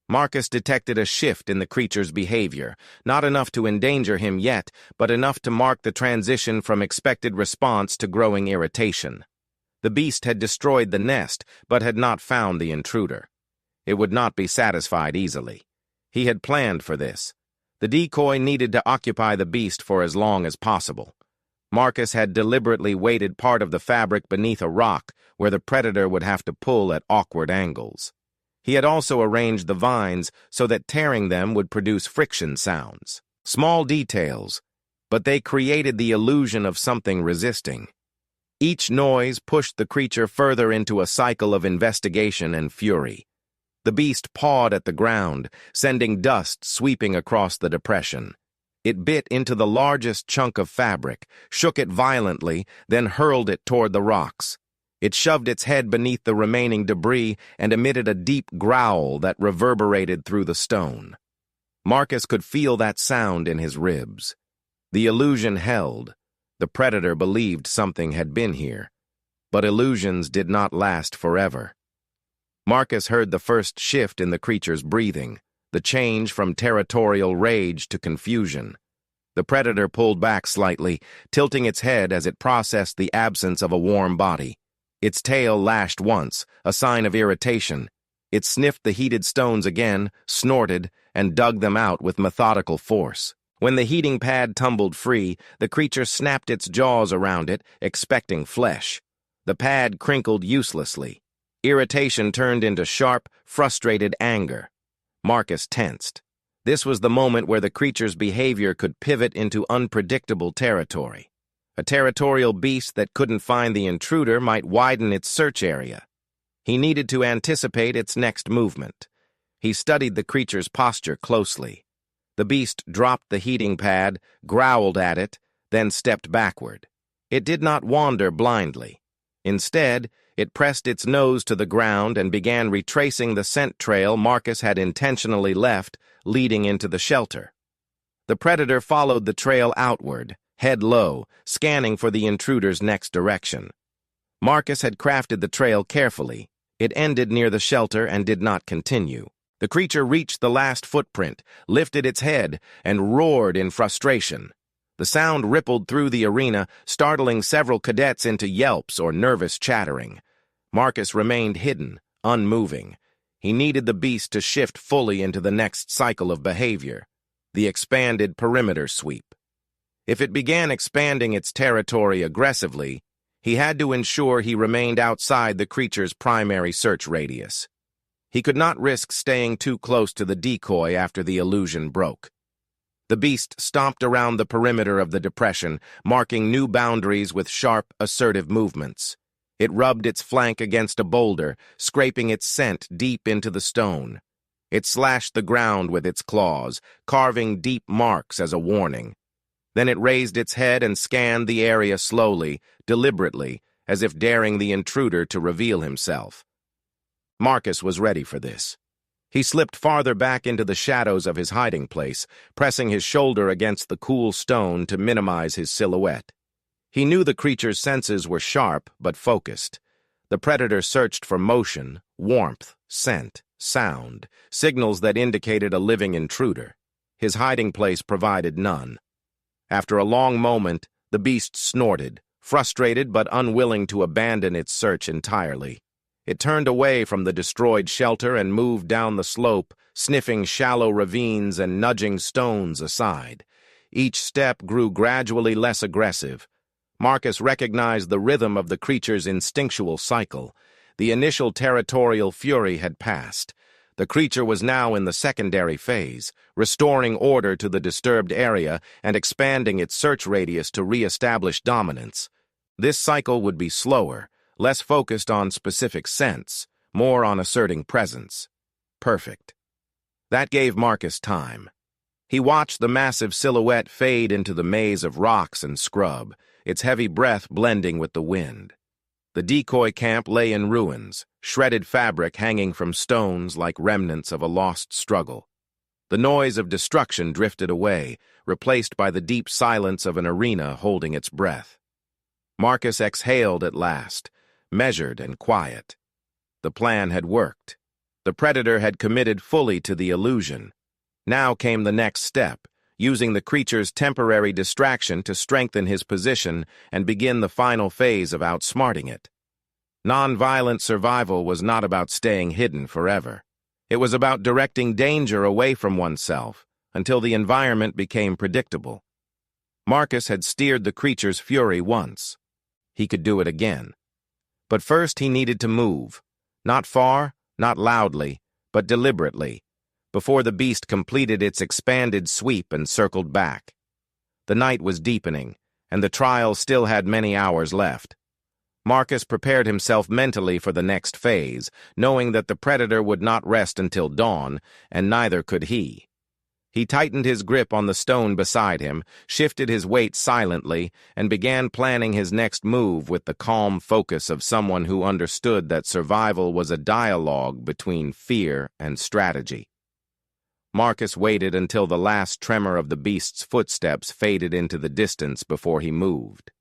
Marcus detected a shift in the creature's behavior, not enough to endanger him yet, but enough to mark the transition from expected response to growing irritation. The beast had destroyed the nest, but had not found the intruder. It would not be satisfied easily. He had planned for this. The decoy needed to occupy the beast for as long as possible. Marcus had deliberately weighted part of the fabric beneath a rock where the predator would have to pull at awkward angles. He had also arranged the vines so that tearing them would produce friction sounds. Small details, but they created the illusion of something resisting. Each noise pushed the creature further into a cycle of investigation and fury. The beast pawed at the ground, sending dust sweeping across the depression. It bit into the largest chunk of fabric, shook it violently, then hurled it toward the rocks. It shoved its head beneath the remaining debris and emitted a deep growl that reverberated through the stone. Marcus could feel that sound in his ribs. The illusion held. The predator believed something had been here. But illusions did not last forever. Marcus heard the first shift in the creature's breathing, the change from territorial rage to confusion. The predator pulled back slightly, tilting its head as it processed the absence of a warm body. Its tail lashed once, a sign of irritation. It sniffed the heated stones again, snorted, and dug them out with methodical force. When the heating pad tumbled free, the creature snapped its jaws around it, expecting flesh. The pad crinkled uselessly. Irritation turned into sharp, frustrated anger. Marcus tensed. This was the moment where the creature's behavior could pivot into unpredictable territory. A territorial beast that couldn't find the intruder might widen its search area. He needed to anticipate its next movement. He studied the creature's posture closely. The beast dropped the heating pad, growled at it, then stepped backward. It did not wander blindly. Instead, it pressed its nose to the ground and began retracing the scent trail Marcus had intentionally left, leading into the shelter. The predator followed the trail outward, head low, scanning for the intruder's next direction. Marcus had crafted the trail carefully. It ended near the shelter and did not continue. The creature reached the last footprint, lifted its head, and roared in frustration. The sound rippled through the arena, startling several cadets into yelps or nervous chattering. Marcus remained hidden, unmoving. He needed the beast to shift fully into the next cycle of behavior, the expanded perimeter sweep. If it began expanding its territory aggressively, he had to ensure he remained outside the creature's primary search radius. He could not risk staying too close to the decoy after the illusion broke. The beast stomped around the perimeter of the depression, marking new boundaries with sharp, assertive movements. It rubbed its flank against a boulder, scraping its scent deep into the stone. It slashed the ground with its claws, carving deep marks as a warning. Then it raised its head and scanned the area slowly, deliberately, as if daring the intruder to reveal himself. Marcus was ready for this. He slipped farther back into the shadows of his hiding place, pressing his shoulder against the cool stone to minimize his silhouette. He knew the creature's senses were sharp but focused. The predator searched for motion, warmth, scent, sound, signals that indicated a living intruder. His hiding place provided none. After a long moment, the beast snorted, frustrated but unwilling to abandon its search entirely. It turned away from the destroyed shelter and moved down the slope, sniffing shallow ravines and nudging stones aside. Each step grew gradually less aggressive. Marcus recognized the rhythm of the creature's instinctual cycle. The initial territorial fury had passed. The creature was now in the secondary phase, restoring order to the disturbed area and expanding its search radius to re-establish dominance. This cycle would be slower, less focused on specific scents, more on asserting presence. Perfect. That gave Marcus time. He watched the massive silhouette fade into the maze of rocks and scrub, its heavy breath blending with the wind. The decoy camp lay in ruins, shredded fabric hanging from stones like remnants of a lost struggle. The noise of destruction drifted away, replaced by the deep silence of an arena holding its breath. Marcus exhaled at last, measured and quiet. The plan had worked. The predator had committed fully to the illusion. Now came the next step, using the creature's temporary distraction to strengthen his position and begin the final phase of outsmarting it. Non-violent survival was not about staying hidden forever. It was about directing danger away from oneself until the environment became predictable. Marcus had steered the creature's fury once. He could do it again. But first he needed to move, not far, not loudly, but deliberately, before the beast completed its expanded sweep and circled back. The night was deepening, and the trial still had many hours left. Marcus prepared himself mentally for the next phase, knowing that the predator would not rest until dawn, and neither could he. He tightened his grip on the stone beside him, shifted his weight silently, and began planning his next move with the calm focus of someone who understood that survival was a dialogue between fear and strategy. Marcus waited until the last tremor of the beast's footsteps faded into the distance before he moved.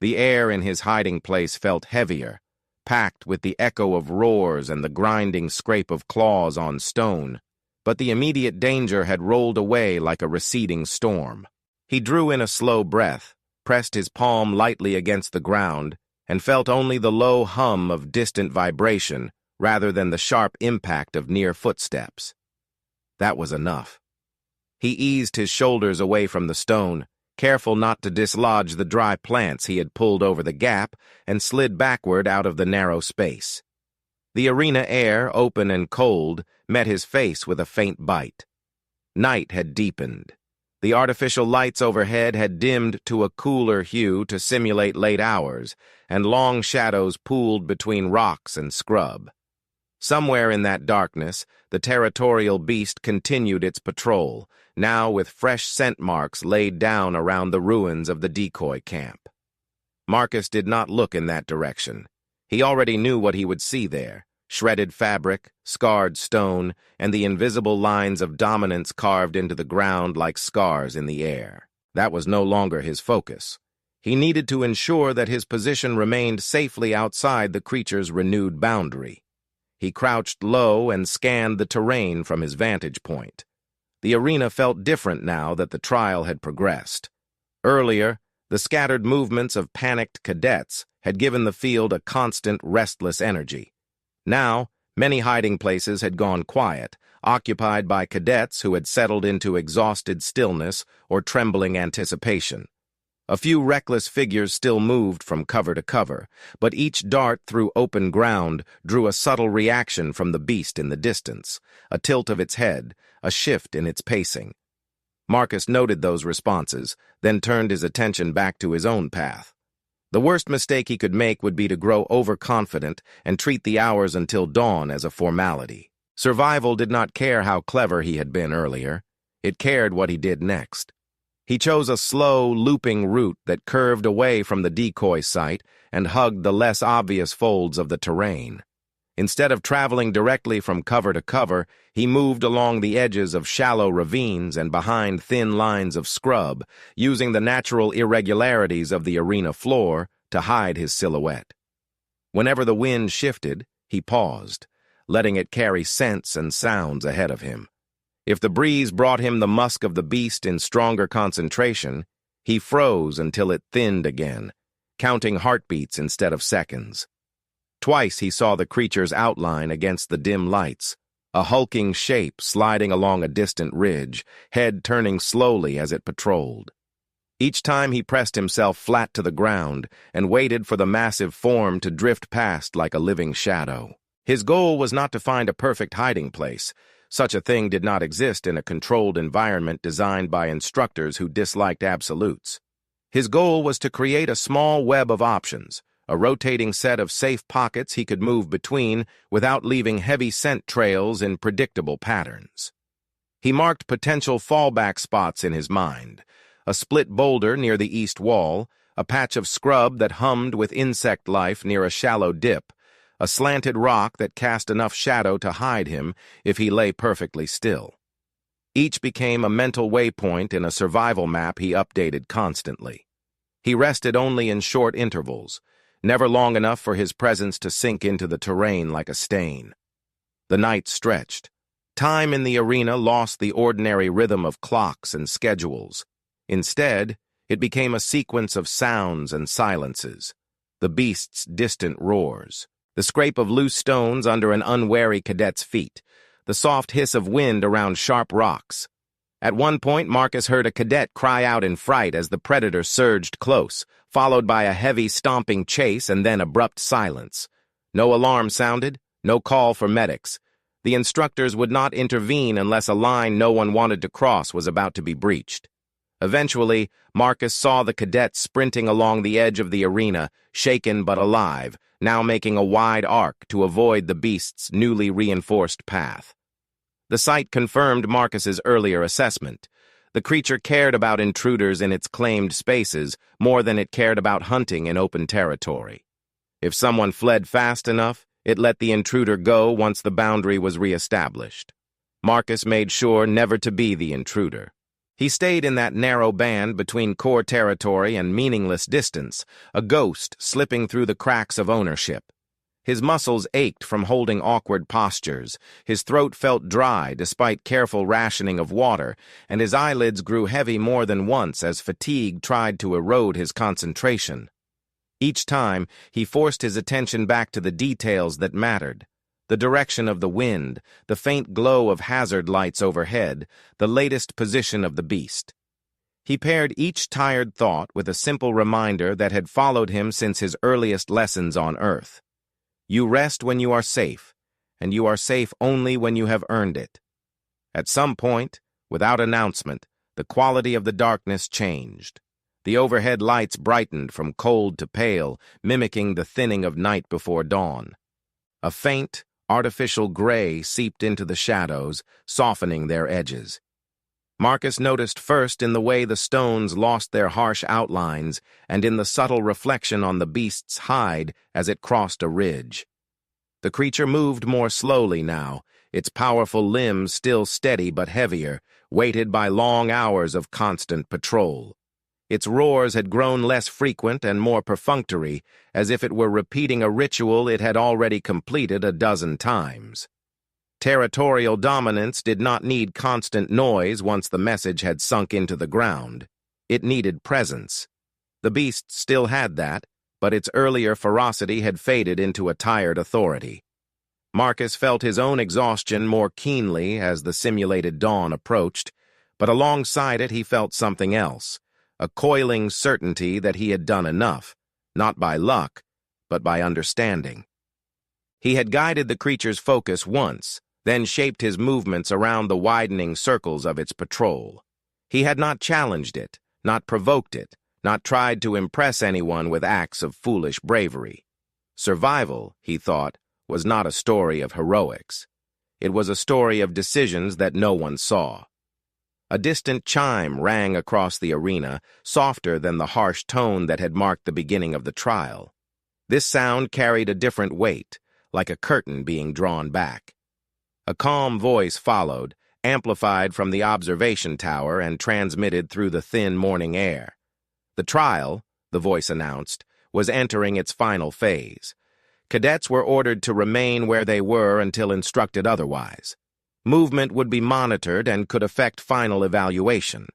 The air in his hiding place felt heavier, packed with the echo of roars and the grinding scrape of claws on stone, but the immediate danger had rolled away like a receding storm. He drew in a slow breath, pressed his palm lightly against the ground, and felt only the low hum of distant vibration rather than the sharp impact of near footsteps. That was enough. He eased his shoulders away from the stone, careful not to dislodge the dry plants he had pulled over the gap, and slid backward out of the narrow space. The arena air, open and cold, met his face with a faint bite. Night had deepened. The artificial lights overhead had dimmed to a cooler hue to simulate late hours, and long shadows pooled between rocks and scrub. Somewhere in that darkness, the territorial beast continued its patrol, now with fresh scent marks laid down around the ruins of the Decoy camp. Marcus did not look in that direction. He already knew what he would see there: shredded fabric, scarred stone, and the invisible lines of dominance carved into the ground like scars in the air. That was no longer his focus. He needed to ensure that his position remained safely outside the creature's renewed boundary. He crouched low and scanned the terrain from his vantage point. The arena felt different now that the trial had progressed. Earlier, the scattered movements of panicked cadets had given the field a constant, restless energy. Now, many hiding places had gone quiet, occupied by cadets who had settled into exhausted stillness or trembling anticipation. A few reckless figures still moved from cover to cover, but each dart through open ground drew a subtle reaction from the beast in the distance, a tilt of its head, a shift in its pacing. Marcus noted those responses, then turned his attention back to his own path. The worst mistake he could make would be to grow overconfident and treat the hours until dawn as a formality. Survival did not care how clever he had been earlier. It cared what he did next. He chose a slow, looping route that curved away from the decoy site and hugged the less obvious folds of the terrain. Instead of traveling directly from cover to cover, he moved along the edges of shallow ravines and behind thin lines of scrub, using the natural irregularities of the arena floor to hide his silhouette. Whenever the wind shifted, he paused, letting it carry scents and sounds ahead of him. If the breeze brought him the musk of the beast in stronger concentration, he froze until it thinned again, counting heartbeats instead of seconds. Twice he saw the creature's outline against the dim lights, a hulking shape sliding along a distant ridge, head turning slowly as it patrolled. Each time he pressed himself flat to the ground and waited for the massive form to drift past like a living shadow. His goal was not to find a perfect hiding place. Such a thing did not exist in a controlled environment designed by instructors who disliked absolutes. His goal was to create a small web of options, a rotating set of safe pockets he could move between without leaving heavy scent trails in predictable patterns. He marked potential fallback spots in his mind: a split boulder near the east wall, a patch of scrub that hummed with insect life near a shallow dip, a slanted rock that cast enough shadow to hide him if he lay perfectly still. Each became a mental waypoint in a survival map he updated constantly. He rested only in short intervals, never long enough for his presence to sink into the terrain like a stain. The night stretched. Time in the arena lost the ordinary rhythm of clocks and schedules. Instead, it became a sequence of sounds and silences, the beast's distant roars, the scrape of loose stones under an unwary cadet's feet, the soft hiss of wind around sharp rocks. At one point, Marcus heard a cadet cry out in fright as the predator surged close, followed by a heavy stomping chase and then abrupt silence. No alarm sounded, no call for medics. The instructors would not intervene unless a line no one wanted to cross was about to be breached. Eventually, Marcus saw the cadet sprinting along the edge of the arena, shaken but alive, now making a wide arc to avoid the beast's newly reinforced path. The sight confirmed Marcus's earlier assessment. The creature cared about intruders in its claimed spaces more than it cared about hunting in open territory. If someone fled fast enough, it let the intruder go once the boundary was reestablished. Marcus made sure never to be the intruder. He stayed in that narrow band between core territory and meaningless distance, a ghost slipping through the cracks of ownership. His muscles ached from holding awkward postures, his throat felt dry despite careful rationing of water, and his eyelids grew heavy more than once as fatigue tried to erode his concentration. Each time, he forced his attention back to the details that mattered: the direction of the wind, the faint glow of hazard lights overhead, the latest position of the beast. He paired each tired thought with a simple reminder that had followed him since his earliest lessons on Earth. You rest when you are safe, and you are safe only when you have earned it. At some point, without announcement, the quality of the darkness changed. The overhead lights brightened from cold to pale, mimicking the thinning of night before dawn. A faint, artificial gray seeped into the shadows, softening their edges. Marcus noticed first in the way the stones lost their harsh outlines and in the subtle reflection on the beast's hide as it crossed a ridge. The creature moved more slowly now, its powerful limbs still steady but heavier, weighted by long hours of constant patrol. Its roars had grown less frequent and more perfunctory, as if it were repeating a ritual it had already completed a dozen times. Territorial dominance did not need constant noise once the message had sunk into the ground. It needed presence. The beast still had that, but its earlier ferocity had faded into a tired authority. Marcus felt his own exhaustion more keenly as the simulated dawn approached, but alongside it he felt something else, a coiling certainty that he had done enough, not by luck, but by understanding. He had guided the creature's focus once, then shaped his movements around the widening circles of its patrol. He had not challenged it, not provoked it, not tried to impress anyone with acts of foolish bravery. Survival, he thought, was not a story of heroics. It was a story of decisions that no one saw. A distant chime rang across the arena, softer than the harsh tone that had marked the beginning of the trial. This sound carried a different weight, like a curtain being drawn back. A calm voice followed, amplified from the observation tower and transmitted through the thin morning air. The trial, the voice announced, was entering its final phase. Cadets were ordered to remain where they were until instructed otherwise. Movement would be monitored and could affect final evaluation.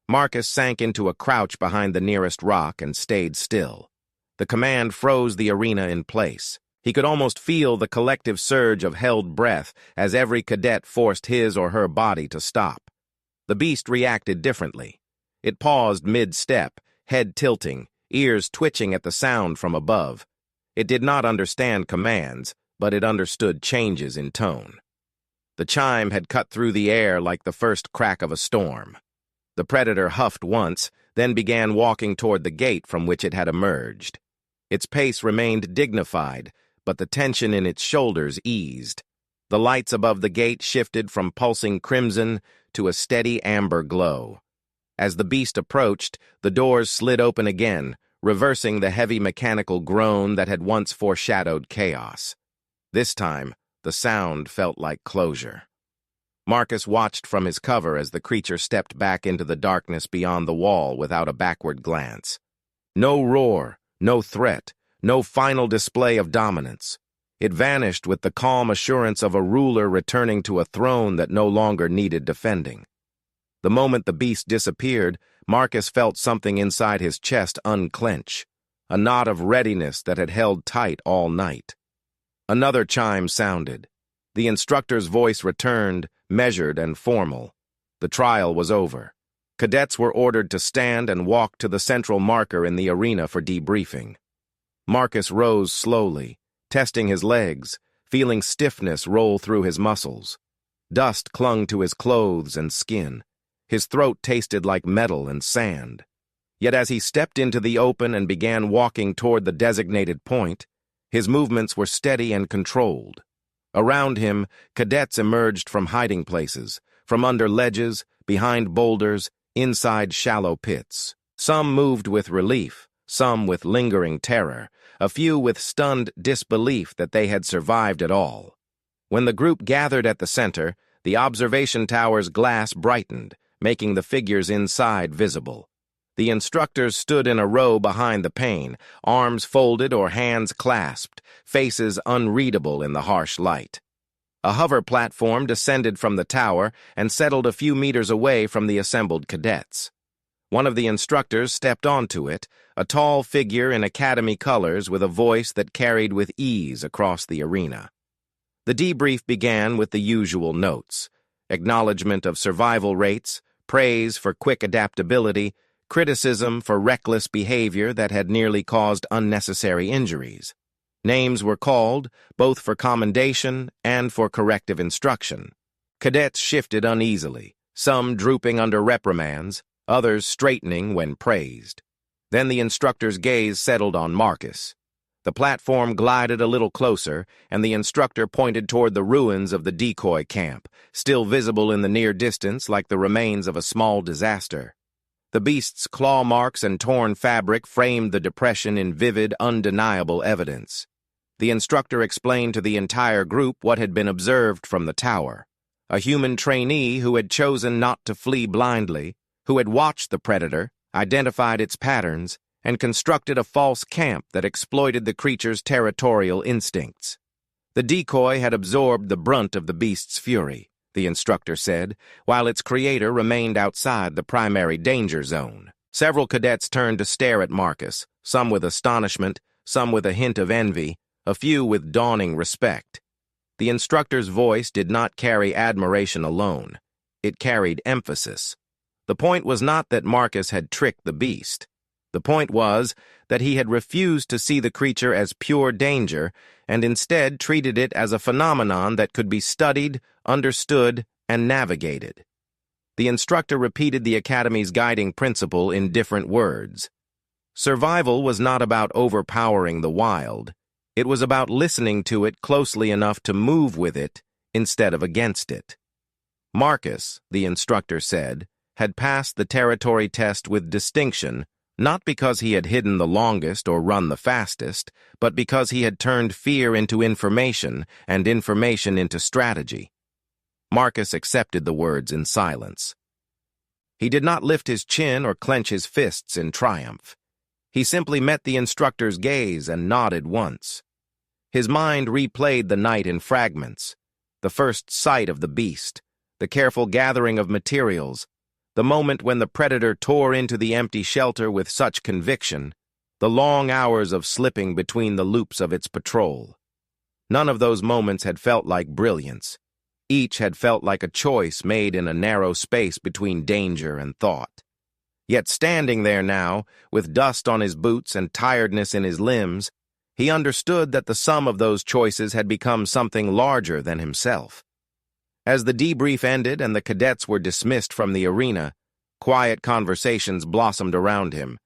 Marcus sank into a crouch behind the nearest rock and stayed still. The command froze the arena in place. He could almost feel the collective surge of held breath as every cadet forced his or her body to stop. The beast reacted differently. It paused mid-step, head tilting, ears twitching at the sound from above. It did not understand commands, but it understood changes in tone. The chime had cut through the air like the first crack of a storm. The predator huffed once, then began walking toward the gate from which it had emerged. Its pace remained dignified, but the tension in its shoulders eased. The lights above the gate shifted from pulsing crimson to a steady amber glow. As the beast approached, the doors slid open again, reversing the heavy mechanical groan that had once foreshadowed chaos. This time, the sound felt like closure. Marcus watched from his cover as the creature stepped back into the darkness beyond the wall without a backward glance. No roar, no threat, no final display of dominance. It vanished with the calm assurance of a ruler returning to a throne that no longer needed defending. The moment the beast disappeared, Marcus felt something inside his chest unclench, a knot of readiness that had held tight all night. Another chime sounded. The instructor's voice returned, measured and formal. The trial was over. Cadets were ordered to stand and walk to the central marker in the arena for debriefing. Marcus rose slowly, testing his legs, feeling stiffness roll through his muscles. Dust clung to his clothes and skin. His throat tasted like metal and sand. Yet as he stepped into the open and began walking toward the designated point, his movements were steady and controlled. Around him, cadets emerged from hiding places, from under ledges, behind boulders, inside shallow pits. Some moved with relief, some with lingering terror, a few with stunned disbelief that they had survived at all. When the group gathered at the center, the observation tower's glass brightened, making the figures inside visible. The instructors stood in a row behind the pane, arms folded or hands clasped, faces unreadable in the harsh light. A hover platform descended from the tower and settled a few meters away from the assembled cadets. One of the instructors stepped onto it, a tall figure in academy colors with a voice that carried with ease across the arena. The debrief began with the usual notes: acknowledgement of survival rates, praise for quick adaptability, criticism for reckless behavior that had nearly caused unnecessary injuries. Names were called, both for commendation and for corrective instruction. Cadets shifted uneasily, some drooping under reprimands, others straightening when praised. Then the instructor's gaze settled on Marcus. The platform glided a little closer, and the instructor pointed toward the ruins of the Decoy camp, still visible in the near distance like the remains of a small disaster. The beast's claw marks and torn fabric framed the depression in vivid, undeniable evidence. The instructor explained to the entire group what had been observed from the tower. A human trainee who had chosen not to flee blindly, who had watched the predator, identified its patterns, and constructed a false camp that exploited the creature's territorial instincts. The decoy had absorbed the brunt of the beast's fury, the instructor said, while its creator remained outside the primary danger zone. Several cadets turned to stare at Marcus, some with astonishment, some with a hint of envy, a few with dawning respect. The instructor's voice did not carry admiration alone. It carried emphasis. The point was not that Marcus had tricked the beast. The point was that he had refused to see the creature as pure danger and instead treated it as a phenomenon that could be studied, understood, and navigated. The instructor repeated the Academy's guiding principle in different words. Survival was not about overpowering the wild. It was about listening to it closely enough to move with it instead of against it. Marcus, the instructor said, had passed the territory test with distinction, not because he had hidden the longest or run the fastest, but because he had turned fear into information and information into strategy. Marcus accepted the words in silence. He did not lift his chin or clench his fists in triumph. He simply met the instructor's gaze and nodded once. His mind replayed the night in fragments, the first sight of the beast, the careful gathering of materials, the moment when the predator tore into the empty shelter with such conviction, the long hours of slipping between the loops of its patrol. None of those moments had felt like brilliance. Each had felt like a choice made in a narrow space between danger and thought. Yet standing there now, with dust on his boots and tiredness in his limbs, he understood that the sum of those choices had become something larger than himself. As the debrief ended and the cadets were dismissed from the arena, quiet conversations blossomed around him.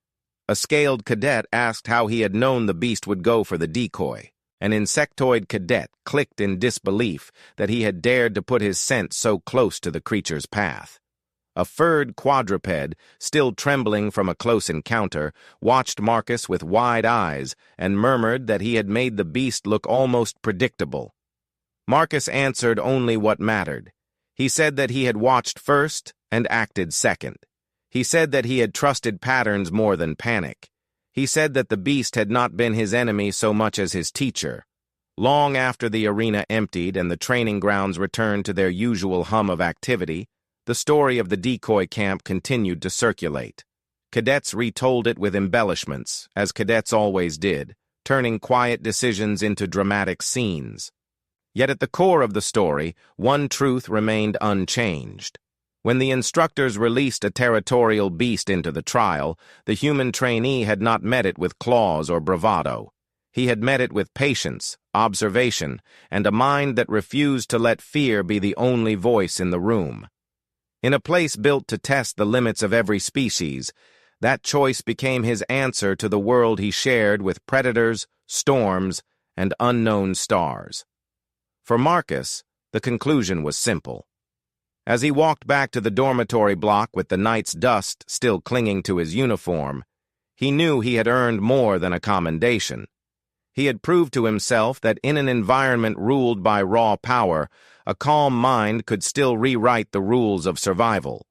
A scaled cadet asked how he had known the beast would go for the decoy. An insectoid cadet clicked in disbelief that he had dared to put his scent so close to the creature's path. A furred quadruped, still trembling from a close encounter, watched Marcus with wide eyes and murmured that he had made the beast look almost predictable. Marcus answered only what mattered. He said that he had watched first and acted second. He said that he had trusted patterns more than panic. He said that the beast had not been his enemy so much as his teacher. Long after the arena emptied and the training grounds returned to their usual hum of activity, the story of the decoy camp continued to circulate. Cadets retold it with embellishments, as cadets always did, turning quiet decisions into dramatic scenes. Yet at the core of the story, one truth remained unchanged. When the instructors released a territorial beast into the trial, the human trainee had not met it with claws or bravado. He had met it with patience, observation, and a mind that refused to let fear be the only voice in the room. In a place built to test the limits of every species, that choice became his answer to the world he shared with predators, storms, and unknown stars. For Marcus, the conclusion was simple. As he walked back to the dormitory block with the night's dust still clinging to his uniform, he knew he had earned more than a commendation. He had proved to himself that in an environment ruled by raw power, a calm mind could still rewrite the rules of survival.